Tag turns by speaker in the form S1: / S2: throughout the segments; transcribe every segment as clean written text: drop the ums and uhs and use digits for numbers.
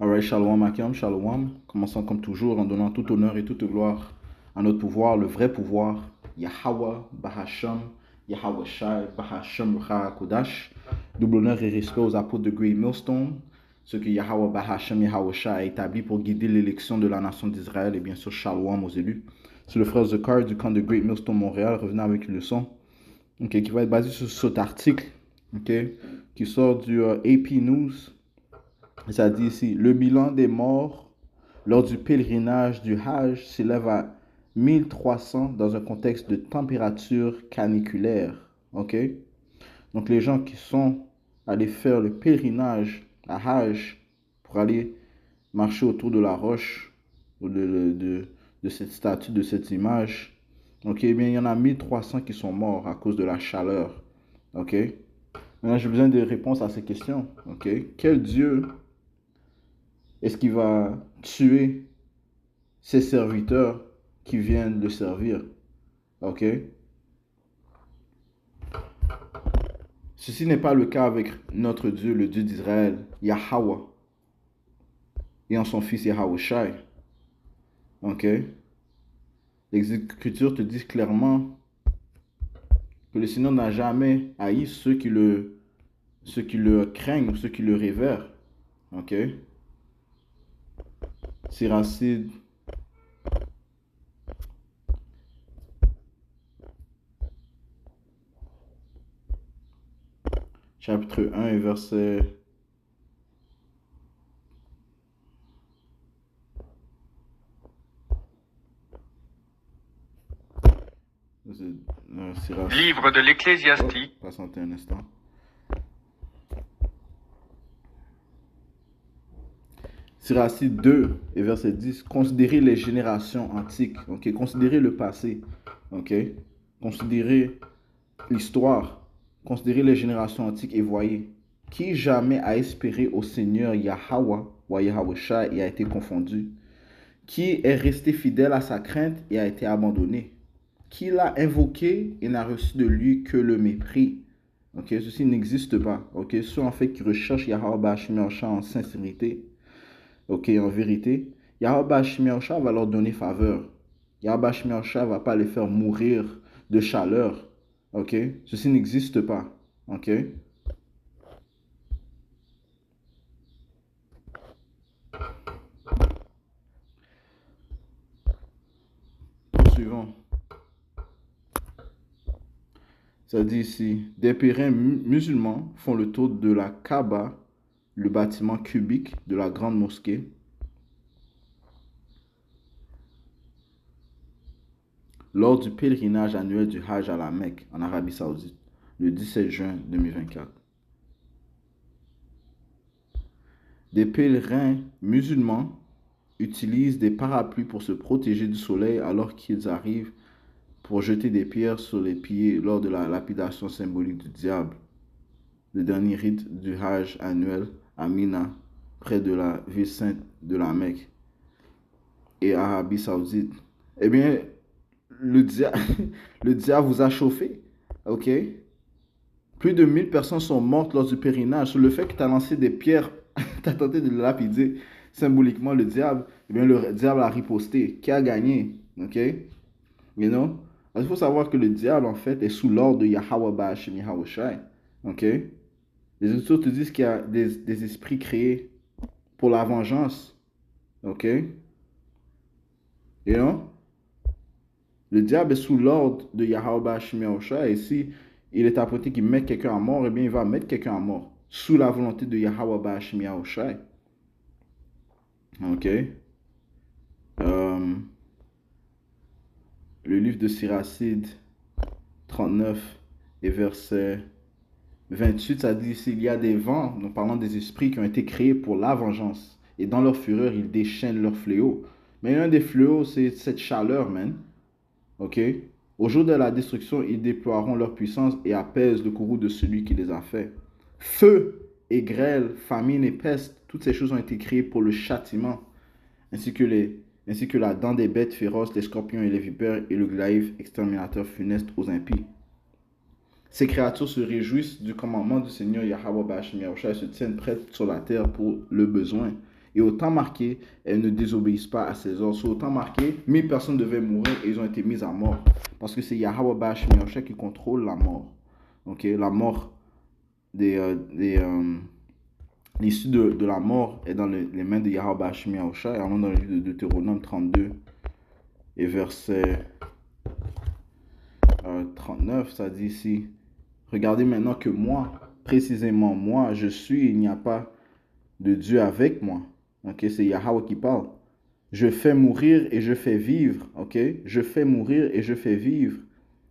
S1: Alright, Shalom Akim, Shalom. Commençons comme toujours en donnant tout honneur et toute gloire à notre pouvoir, le vrai pouvoir, Yahweh, Bahasham, Yahweh Shai, Bahasham, Kodash. Double honneur et respect aux apôtres de Great Millstone, ce que Yahweh, Bahasham, Yahweh Shai a établi pour guider l'élection de la nation d'Israël et bien sûr Shalom aux élus. C'est le frère Zakar du camp de Great Millstone Montréal, revenant avec une leçon qui va être basée sur cet article qui sort du AP News. Ça dit ici, le bilan des morts lors du pèlerinage du Hajj s'élève à 1300 dans un contexte de température caniculaire. Ok? Donc les gens qui sont allés faire le pèlerinage à Hajj pour aller marcher autour de la roche ou de cette statue, de cette image, ok, eh bien il y en a 1300 qui sont morts à cause de la chaleur. Ok? Maintenant j'ai besoin de réponses à ces questions. Ok? Quel Dieu est-ce qu'il va tuer ses serviteurs qui viennent le servir? Ok? Ceci n'est pas le cas avec notre Dieu, le Dieu d'Israël, Yahweh, et en son fils Yahweh Shai. Ok? Les Écritures te disent clairement que le Seigneur n'a jamais haï ceux qui le craignent, ceux qui le révèrent. Ok? Siracide chapitre 1 et verset
S2: Livre de l'Ecclésiastique.
S1: Oh, patientez un instant. Siracide 2 et verset 10. Considérez les générations antiques. Ok? Considérez le passé. Ok? Considérez l'histoire. Considérez les générations antiques et voyez. Qui jamais a espéré au Seigneur Yahweh ou Yahweh Shai et a été confondu? Qui est resté fidèle à sa crainte et a été abandonné? Qui l'a invoqué et n'a reçu de lui que le mépris? Ok? Ceci n'existe pas. Ok? Ceux en fait qui recherchent Yahweh Bashmi en sincérité, ok, en vérité, Yahweh Shemiosha va leur donner faveur. Yahweh Shemiosha va pas les faire mourir de chaleur. Ok? Ceci n'existe pas. Ok? Suivant. Ça dit ici, des pèlerins musulmans font le tour de la Kaaba, le bâtiment cubique de la grande mosquée, lors du pèlerinage annuel du Hajj à la Mecque, en Arabie Saoudite, le 17 juin 2024. Des pèlerins musulmans utilisent des parapluies pour se protéger du soleil alors qu'ils arrivent pour jeter des pierres sur les pieds lors de la lapidation symbolique du diable, le dernier rite du Hajj annuel à Mina, près de la ville sainte de la Mecque et Arabie Saoudite. Eh bien, le diable, le diable vous a chauffé, ok? Plus de 1000 personnes sont mortes lors du pèlerinage sur le fait que tu as lancé des pierres, tu as tenté de lapider symboliquement le diable. Eh bien, le diable a riposté. Qui a gagné? Ok? You know? Il faut savoir que le diable, en fait, est sous l'ordre de Yahweh Ba'ashim Yahweh Shai. Ok? Les Écritures te disent qu'il y a des esprits créés pour la vengeance. Ok? You know? Le diable est sous l'ordre de Yahweh Ba'ashim Yahweh Shai. Et si il est apprêté qu'il mette quelqu'un à mort, eh bien, il va mettre quelqu'un à mort. Sous la volonté de Yahweh Ba'ashim Yahweh Shai. Ok? Le livre de Siracide 39 et verset 28, ça dit s'il y a des vents, nous parlons des esprits qui ont été créés pour la vengeance. Et dans leur fureur, ils déchaînent leur fléau. Mais un des fléaux, c'est cette chaleur, man. Ok? Au jour de la destruction, ils déploieront leur puissance et apaisent le courroux de celui qui les a fait. Feu et grêle, famine et peste, toutes ces choses ont été créées pour le châtiment, ainsi que la dent des bêtes féroces, les scorpions et les vipères, et le glaive exterminateur funeste aux impies. Ces créatures se réjouissent du commandement du Seigneur Yahweh Ba'ashim Yahushua et se tiennent prêtes sur la terre pour le besoin. Et au temps marqué, elles ne désobéissent pas à ses ordres. Sur au temps marqué, 1000 personnes devaient mourir et ils ont été mises à mort. Parce que c'est Yahweh Bashmi Yahushua qui contrôle la mort. Ok, la mort l'issue de la mort est dans les mains de Yahweh Bashmi Yahushua. Et allons dans le livre de Deutéronome 32 et verset 39, ça dit ici, regardez maintenant que moi, précisément moi, je suis, il n'y a pas de Dieu avec moi. Ok, c'est Yahweh qui parle. Je fais mourir et je fais vivre. Ok, je fais mourir et je fais vivre.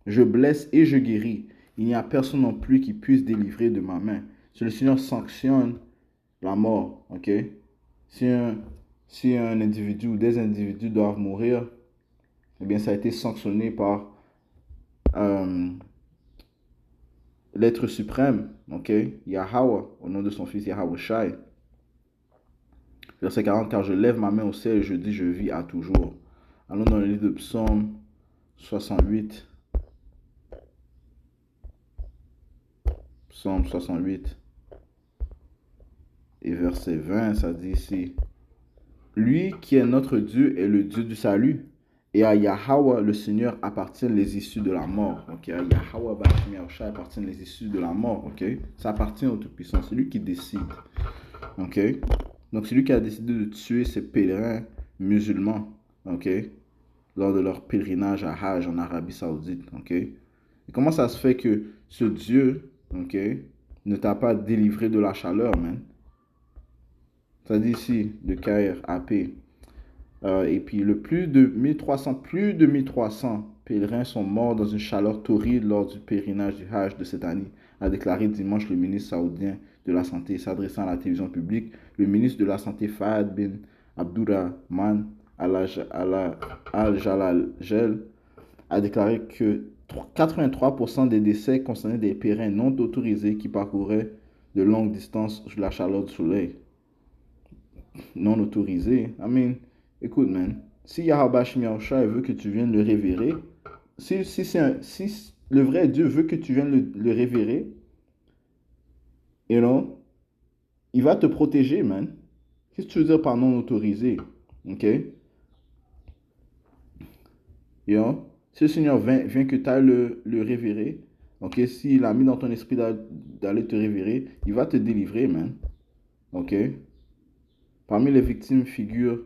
S1: Je blesse et je guéris. Il n'y a personne non plus qui puisse délivrer de ma main. Si le Seigneur sanctionne la mort, ok, si un individu ou des individus doivent mourir, eh bien ça a été sanctionné par l'être suprême, ok, Yahweh, au nom de son fils Yahweh Shai. Verset 40, car je lève ma main au ciel et je dis, je vis à toujours. Allons dans le livre de Psaume 68. Psaume 68 et verset 20, ça dit ici, lui qui est notre Dieu est le Dieu du salut, et à Yahweh le Seigneur appartiennent les issues de la mort. Ok, à Yahweh Bashmi Yahushua appartiennent les issues de la mort. Ok, ça appartient au Tout-Puissant, c'est lui qui décide. Ok, donc c'est lui qui a décidé de tuer ces pèlerins musulmans. Ok, lors de leur pèlerinage à Hajj en Arabie Saoudite. Ok, et comment ça se fait que ce Dieu, ok, ne t'a pas délivré de la chaleur, man? Ça dit ici, de Caire, AP. Et puis, plus de 1300 pèlerins sont morts dans une chaleur torride lors du pèlerinage du Hajj de cette année, a déclaré dimanche le ministre saoudien de la Santé. S'adressant à la télévision publique, le ministre de la Santé Fahad bin Abdurrahman Al-Jalajel a déclaré que 83% des décès concernaient des pèlerins non autorisés qui parcouraient de longues distances sous la chaleur du soleil. Non autorisés. I mean, écoute, man, si Yahweh Bashmi Yahushua veut que tu viennes le révérer, si le vrai Dieu veut que tu viennes le révérer, you know, il va te protéger, man. Qu'est-ce que tu veux dire par non autorisé? Ok? You know? Si le Seigneur vient que tu ailles le révérer, ok? S'il a mis dans ton esprit d'aller te révérer, il va te délivrer, man. Ok? Parmi les victimes figurent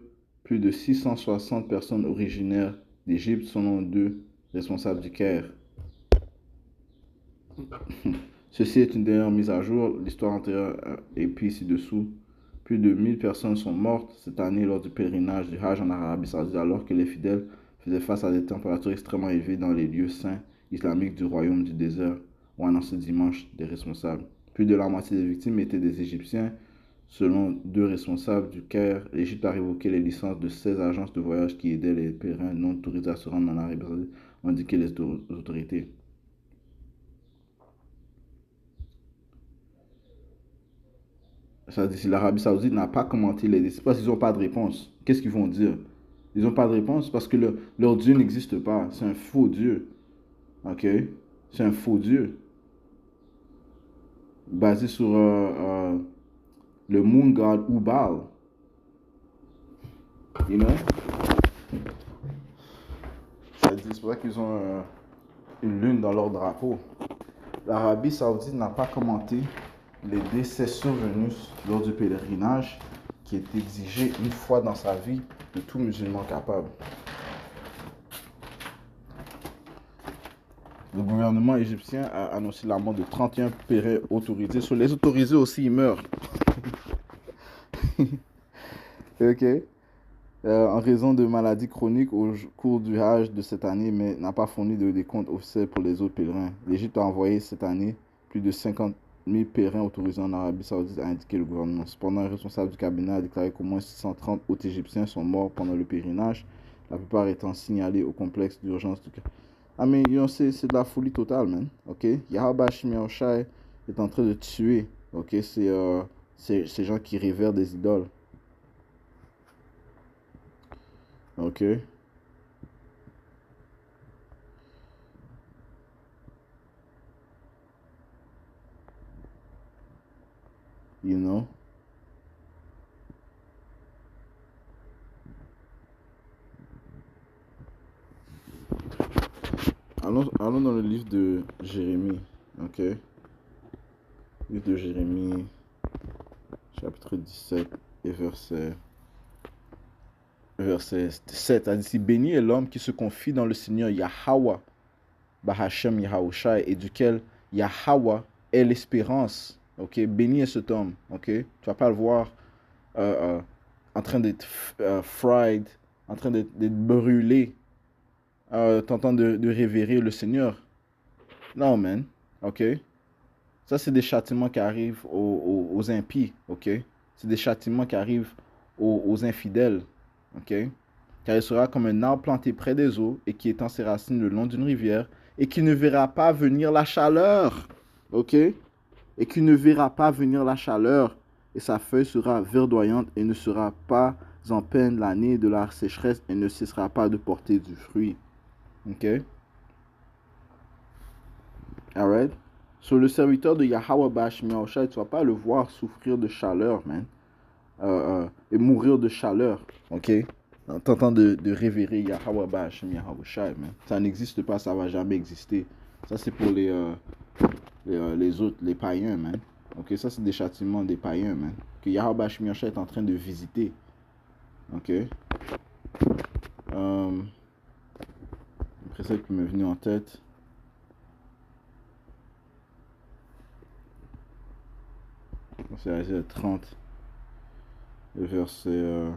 S1: plus de 660 personnes originaires d'Égypte selon deux responsables du Caire. Ceci est une dernière mise à jour. L'histoire antérieure est puis ci-dessous. Plus de 1000 personnes sont mortes cette année lors du pèlerinage du Hajj en Arabie Saoudite alors que les fidèles faisaient face à des températures extrêmement élevées dans les lieux saints islamiques du royaume du désert, ont annoncé dimanche des responsables. Plus de la moitié des victimes étaient des Égyptiens. Selon deux responsables du Caire, l'Égypte a révoqué les licences de 16 agences de voyage qui aidaient les pèlerins non autorisés à se rendre en Arabie Saoudite, ont indiqué les autorités. Ça dit, si l'Arabie Saoudite n'a pas commenté les décisions, parce qu'ils n'ont pas de réponse. Qu'est-ce qu'ils vont dire? Ils n'ont pas de réponse parce que leur Dieu n'existe pas. C'est un faux Dieu. Ok? C'est un faux Dieu. Basé sur le Moon God Ubal. You know? C'est pour ça qu'ils ont une lune dans leur drapeau. L'Arabie Saoudite n'a pas commenté les décès survenus lors du pèlerinage qui est exigé une fois dans sa vie de tout musulman capable. Le gouvernement égyptien a annoncé la mort de 31 pèlerins autorisés. Sur les autorisés aussi, ils meurent. Ok. En raison de maladies chroniques au cours du Hajj de cette année, mais n'a pas fourni de décompte officiel pour les autres pèlerins. L'Égypte a envoyé cette année plus de 50 000 pèlerins autorisés en Arabie Saoudite, a indiqué le gouvernement. Cependant, un responsable du cabinet a déclaré qu'au moins 630 hôtes égyptiens sont morts pendant le pèlerinage, la plupart étant signalés au complexe d'urgence du cas. Ah mais c'est de la folie totale, man. Ok, Yahweh Bashmi Yahushua est en train de tuer. Ok, c'est ces gens qui révèrent des idoles. Ok. You know. Allons dans le livre de Jérémie. Ok. Livre de Jérémie, chapitre 17 et verset 7. A dit ici, béni est l'homme qui se confie dans le Seigneur Yahweh, Bahashem Yahushai, et duquel Yahweh est l'espérance. Ok. Béni est cet homme. Ok. Tu vas pas le voir en train d'être fried, en train d'être brûlé, tentant de révérer le Seigneur. Non, man. Ok. Ça, c'est des châtiments qui arrivent aux impies. Ok. C'est des châtiments qui arrivent aux infidèles. Ok. Car il sera comme un arbre planté près des eaux et qui étend ses racines le long d'une rivière et qui ne verra pas venir la chaleur. Ok. Et qui ne verra pas venir la chaleur. Et sa feuille sera verdoyante et ne sera pas en peine l'année de la sécheresse et ne cessera pas de porter du fruit. Ok. Alright. Sur le serviteur de Yahweh Bahashem Yahushai, tu ne vas pas le voir souffrir de chaleur, man. Et mourir de chaleur. Ok. En tentant de révérer Yahweh Bahashem Yahushai, man. Ça n'existe pas, ça ne va jamais exister. Ça, c'est pour les autres, les païens, man. Ok, ça, c'est des châtiments des païens, man. Que Yahweh Bahashem Yahushai est en train de visiter. Ok. Après ça qui m'est venu en tête. C'est Isaïe 30, le verset...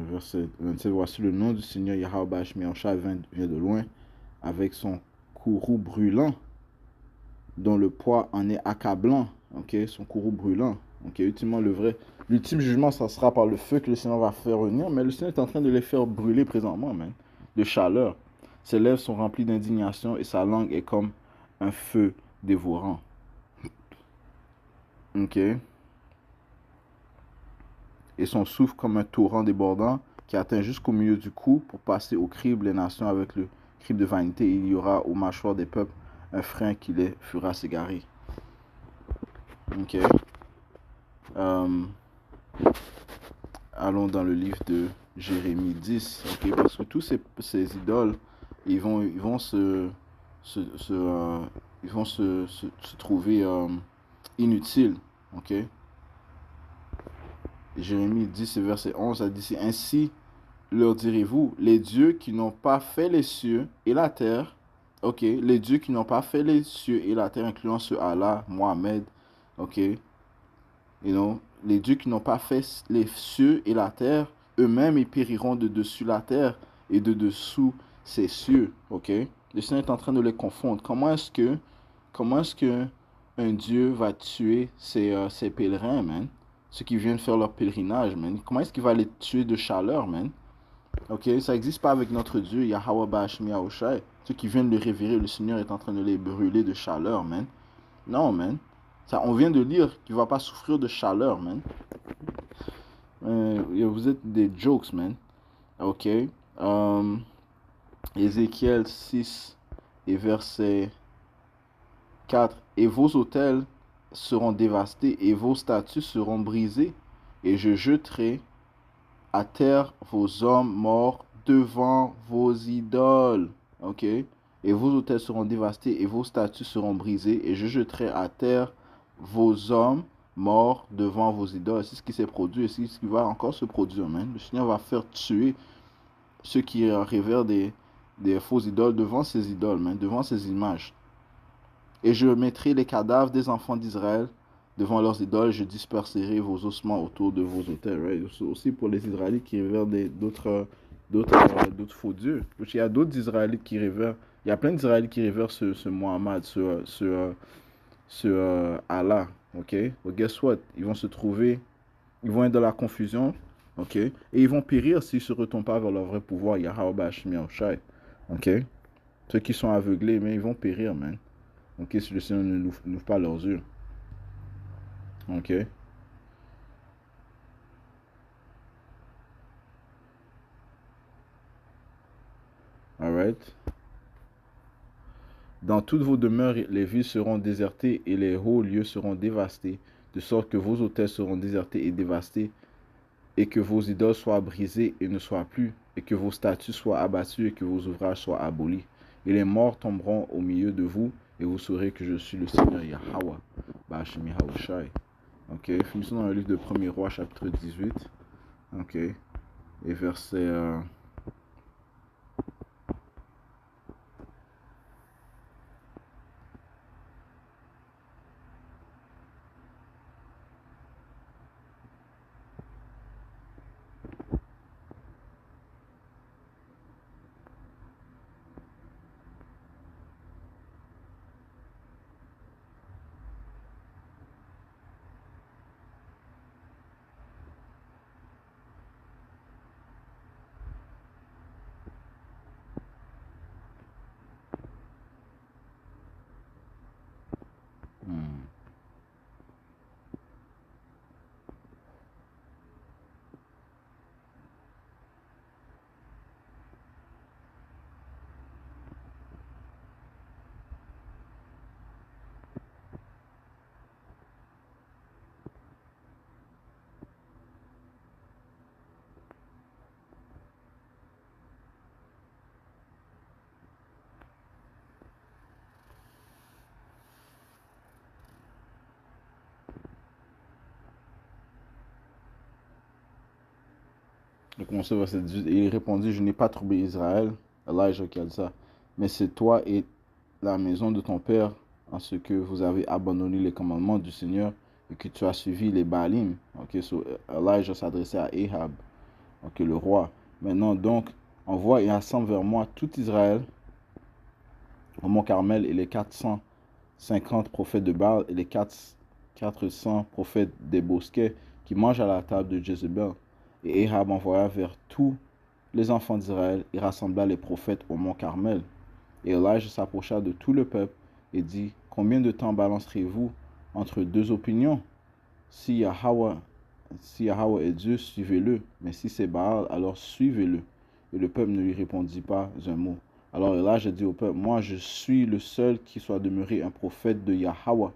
S1: verset 27, voici le nom du Seigneur Yahweh Bahashem Yahushai vient de loin, avec son courroux brûlant, dont le poids en est accablant. Ok, son courroux brûlant. Ok, l'ultime jugement, ça sera par le feu que le Seigneur va faire venir, mais le Seigneur est en train de les faire brûler présentement, man, de chaleur. Ses lèvres sont remplies d'indignation et sa langue est comme un feu dévorant. Ok. Et son souffle comme un torrent débordant qui atteint jusqu'au milieu du cou pour passer au crible les nations avec le crible de vanité. Il y aura aux mâchoires des peuples un frein qui les fera s'égarer. Ok. Allons dans le livre de Jérémie 10. Ok. Parce que tous ces idoles, ils vont se trouver inutiles. Ok. Jérémie 10, verset 11, a dit, ainsi leur direz-vous, les dieux qui n'ont pas fait les cieux et la terre, ok, les dieux qui n'ont pas fait les cieux et la terre, incluant ce Allah, Mohamed, ok, les dieux qui n'ont pas fait les cieux et la terre, eux-mêmes, ils périront de dessus la terre et de dessous ces cieux, ok. Le Seigneur est en train de les confondre. Comment est-ce que un Dieu va tuer ses pèlerins, man? Ceux qui viennent faire leur pèlerinage, man. Comment est-ce qu'il va les tuer de chaleur, man? Ok, ça n'existe pas avec notre Dieu, Yahweh Bahashem Yahushai. Ceux qui viennent le révérer, le Seigneur est en train de les brûler de chaleur, man. Non, man. Ça, on vient de lire qu'il ne va pas souffrir de chaleur, man. Vous êtes des jokes, man. Ok. Ézéchiel 6 et verset 4. Et vos autels seront dévastés et vos statues seront brisées, et je jeterai à terre vos hommes morts devant vos idoles. Ok? Et vos autels seront dévastés et vos statues seront brisées, et je jeterai à terre vos hommes morts devant vos idoles. C'est ce qui s'est produit et c'est ce qui va encore se produire, man. Le Seigneur va faire tuer ceux qui révèrent des faux idoles devant ces idoles, man, devant ces images. Et je mettrai les cadavres des enfants d'Israël devant leurs idoles, je disperserai vos ossements autour de vos autels. Right? Aussi pour les Israélites qui révèrent d'autres faux dieux. Il y a d'autres Israélites qui révèrent, il y a plein d'Israélites qui révèrent ce Mohammed, ce Allah. Ok? But guess what? Ils vont être dans la confusion. Ok? Et ils vont périr s'ils ne se retournent pas vers leur vrai pouvoir, Yahweh Bahashem Yahushai. Ok? Ceux qui sont aveuglés, mais ils vont périr, man. Ok, si le Seigneur ne ouvre pas leurs yeux. Ok. Alright. Dans toutes vos demeures, les villes seront désertées et les hauts lieux seront dévastés, de sorte que vos hôtels seront désertés et dévastés, et que vos idoles soient brisées et ne soient plus, et que vos statues soient abattues et que vos ouvrages soient abolis. Et les morts tomberont au milieu de vous, et vous saurez que je suis le Seigneur Yahweh. Ba'ashem Yahawashi. Ok, finissons dans le livre de 1er Roi, chapitre 18. Ok, et verset... hmm. On commence au verset 18. Et il répondit, je n'ai pas troublé Israël, Elijah qui a dit ça, mais c'est toi et la maison de ton père, en ce que vous avez abandonné les commandements du Seigneur et que tu as suivi les Baalim. Ok, so Elijah s'adressait à Ahab, ok, le roi. Maintenant donc, envoie et assemble vers moi tout Israël au mont Carmel et les 450 prophètes de Baal et les 400 prophètes des bosquets qui mangent à la table de Jézabel. Et Ahab envoya vers tous les enfants d'Israël et rassembla les prophètes au mont Carmel. Et Elijah s'approcha de tout le peuple et dit, combien de temps balancerez-vous entre deux opinions? Si Yahweh est Dieu, suivez-le, mais si c'est Baal, alors suivez-le. Et le peuple ne lui répondit pas un mot. Alors Elijah dit au peuple, moi je suis le seul qui soit demeuré un prophète de Yahweh,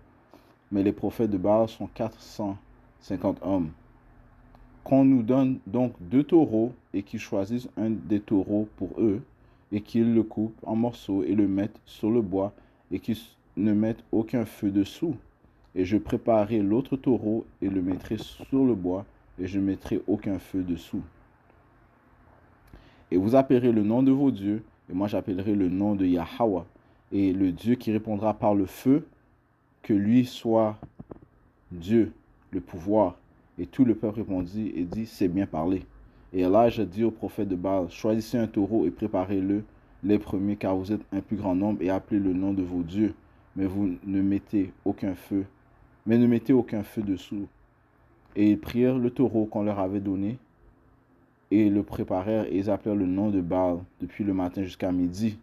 S1: mais les prophètes de Baal sont 450 hommes. Qu'on nous donne donc 2 taureaux et qu'ils choisissent un des taureaux pour eux et qu'ils le coupent en morceaux et le mettent sur le bois et qu'ils ne mettent aucun feu dessous. Et je préparerai l'autre taureau et le mettrai sur le bois et je ne mettrai aucun feu dessous. Et vous appellerez le nom de vos dieux et moi j'appellerai le nom de Yahweh. Et le Dieu qui répondra par le feu, que lui soit Dieu, le pouvoir. Et tout le peuple répondit et dit, c'est bien parlé. Et Elijah dit au prophète de Baal, choisissez un taureau et préparez-le les premiers, car vous êtes un plus grand nombre, et appelez le nom de vos dieux. Mais vous ne mettez aucun feu, mais ne mettez aucun feu dessous. Et ils prirent le taureau qu'on leur avait donné, et le préparèrent, et ils appelèrent le nom de Baal depuis le matin jusqu'à midi,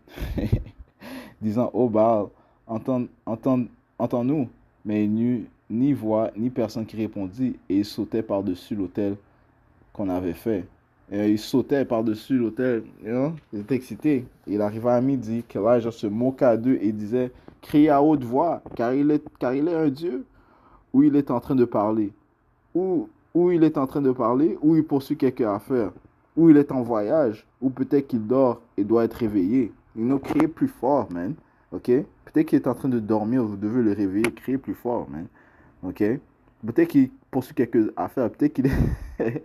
S1: disant, ô Baal, entends-nous. Mais il n'y eut ni voix, ni personne qui répondit, et il sautait par-dessus l'autel qu'on avait fait. Et il sautait par-dessus l'autel, il était excité. Il arriva à midi, qu'Elijah se moqua d'eux et disait, criez à haute voix, car il est un Dieu, ou il est en train de parler, ou il est en train de parler, ou il poursuit quelque affaire, ou il est en voyage, ou peut-être qu'il dort et doit être réveillé. Il nous criait plus fort, man. Ok? Peut-être qu'il est en train de dormir, vous devez le réveiller, crier plus fort, man. Ok? Peut-être qu'il poursuit quelques affaires, peut-être qu'il est...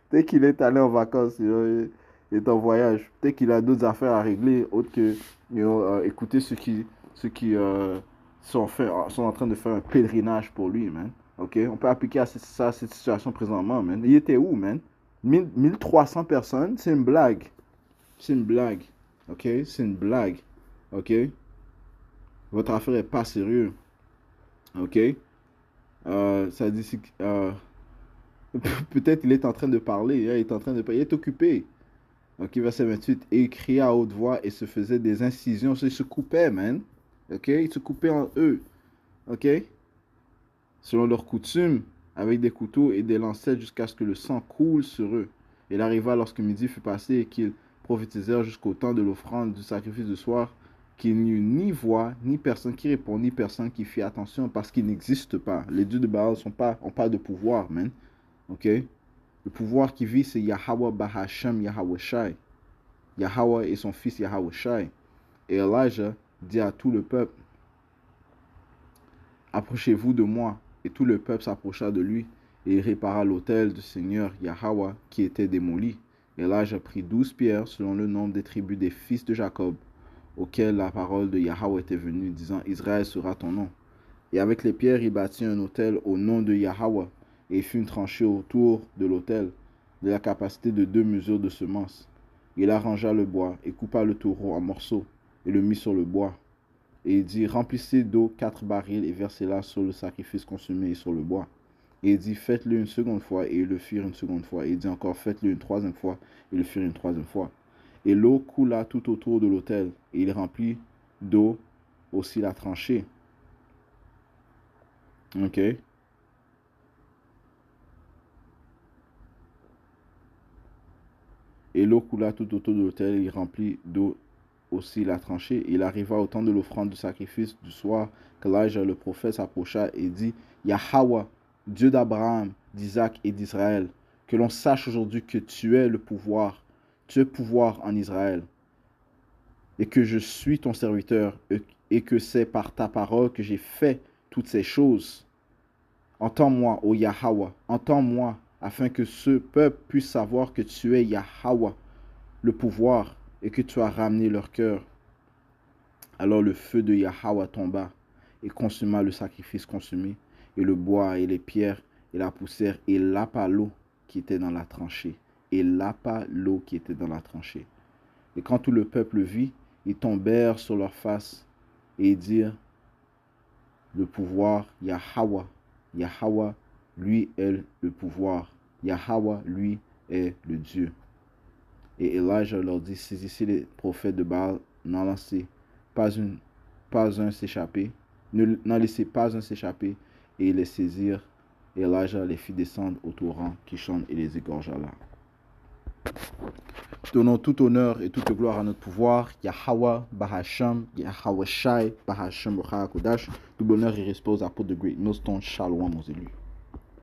S1: peut-être qu'il est allé en vacances, il est en voyage. Peut-être qu'il a d'autres affaires à régler, autres que écouter ceux qui sont en train de faire un pèlerinage pour lui, man. Ok? On peut appliquer ça à cette situation présentement, man. Il était où, man? 1300 personnes, c'est une blague. C'est une blague. Ok? C'est une blague. Ok? Votre affaire est pas sérieuse. Ok? Ça dit peut-être il est en train de parler. Il est en train de parler. Il est occupé. Ok, verset 28. Et il criait à haute voix et se faisait des incisions. Il se coupait, man. Ok? Il se coupait en eux. Ok? selon leur coutume, avec des couteaux et des lancettes jusqu'à ce que le sang coule sur eux. Il arriva lorsque midi fut passé et qu'ils prophétisèrent jusqu'au temps de l'offrande du sacrifice du soir, qu'il n'y eut ni voix, ni personne qui répond, ni personne qui fit attention, parce qu'ils n'existent pas. Les dieux de Baal n'ont pas de pouvoir, man. Ok? Le pouvoir qui vit, c'est Yahweh Bahashem Yahweh Shai. Yahweh et son fils Yahweh Shai. Et Elijah dit à tout le peuple, approchez-vous de moi. Et tout le peuple s'approcha de lui, et il répara l'autel du Seigneur Yahweh qui était démoli. Et Elijah prit 12 pierres selon le nombre des tribus des fils de Jacob, auxquelles la parole de Yahweh était venue, disant, Israël sera ton nom. Et avec les pierres, il bâtit un autel au nom de Yahweh, et il fit une tranchée autour de l'autel, de la capacité de 2 mesures de semences. Il arrangea le bois, et coupa le taureau en morceaux, et le mit sur le bois. Et il dit, remplissez d'eau 4 barils, et versez-la sur le sacrifice consumé et sur le bois. Et il dit, faites-le une seconde fois, et ils le firent une seconde fois. Et il dit encore, faites-le une troisième fois, et ils le firent une troisième fois. Et l'eau coula tout autour de l'autel, et il remplit d'eau aussi la tranchée. Ok. Et l'eau coula tout autour de l'autel, et il remplit d'eau aussi la tranchée. Et il arriva au temps de l'offrande du sacrifice du soir, qu'Elijah le prophète s'approcha et dit, Yahweh, Dieu d'Abraham, d'Isaac et d'Israël, que l'on sache aujourd'hui que tu es le pouvoir, tu es pouvoir en Israël, et que je suis ton serviteur, et que c'est par ta parole que j'ai fait toutes ces choses. Entends-moi, ô Yahweh, entends-moi, afin que ce peuple puisse savoir que tu es Yahweh, le pouvoir, et que tu as ramené leur cœur. Alors le feu de Yahweh tomba, et consuma le sacrifice consumé, et le bois, et les pierres, et la poussière, et lapa l'eau qui était dans la tranchée. Et lapa l'eau qui était dans la tranchée. Et quand tout le peuple vit, ils tombèrent sur leurs faces, et ils dirent, le pouvoir, Yahweh, Yahweh, lui est le pouvoir. Yahweh, lui, est le Dieu. Et Elijah leur dit, saisissez les prophètes de Baal, n'en laissez pas un s'échapper, n'en laissez pas un s'échapper, et ils les saisirent. Et Elijah les fit descendre au torrent Kishon et les égorgea là. Donnons tout honneur et toute gloire à notre pouvoir, Yahweh, Bahasham, Yahweh Shai, Bahasham, Ruach HaKodesh. Tout honneur et respect aux apôtres de Great Millstone, Shalom aux élus.